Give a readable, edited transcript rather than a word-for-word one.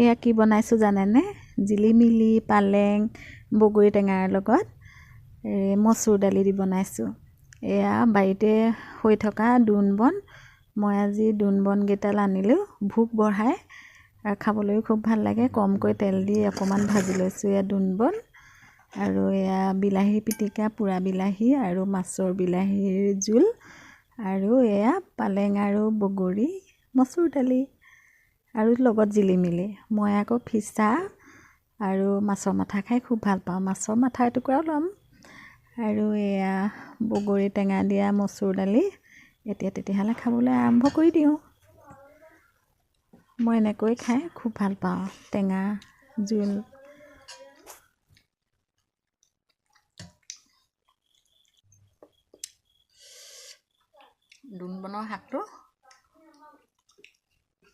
এয়া কি বনাইছোঁ জানেনে? জিলিমিলি পালেং বগৰী টেঙাৰ লগত মচুৰ দালি দি বনাইছোঁ। এয়া বাৰীতে হৈ থকা দোন মই আজি দোন বনকেইডাল আনিলোঁ, ভোক বঢ়ায় আৰু খাবলৈও খুব ভাল লাগে। কমকৈ তেল দি অকণমান ভাজি লৈছোঁ এয়া দোন বন। আৰু এয়া বিলাহী পিটিকা, পোৰা বিলাহী আৰু মাছৰ বিলাহীৰ জোল, আৰু এয়া পালেং আৰু বগৰী মচুৰ দালি আৰু লগত জিলিমিলি। মই আকৌ ফিছা আৰু মাছৰ মাথা খাই খুব ভাল পাওঁ, মাছৰ মাথা এটুকুৰাও ল'ম। আৰু এয়া বগৰী টেঙা দিয়া মচুৰ দালি। এতিয়া তেতিয়াহ'লে খাবলৈ আৰম্ভ কৰি দিওঁ। মই এনেকৈ খাই খুব ভাল পাওঁ, টেঙা জোল।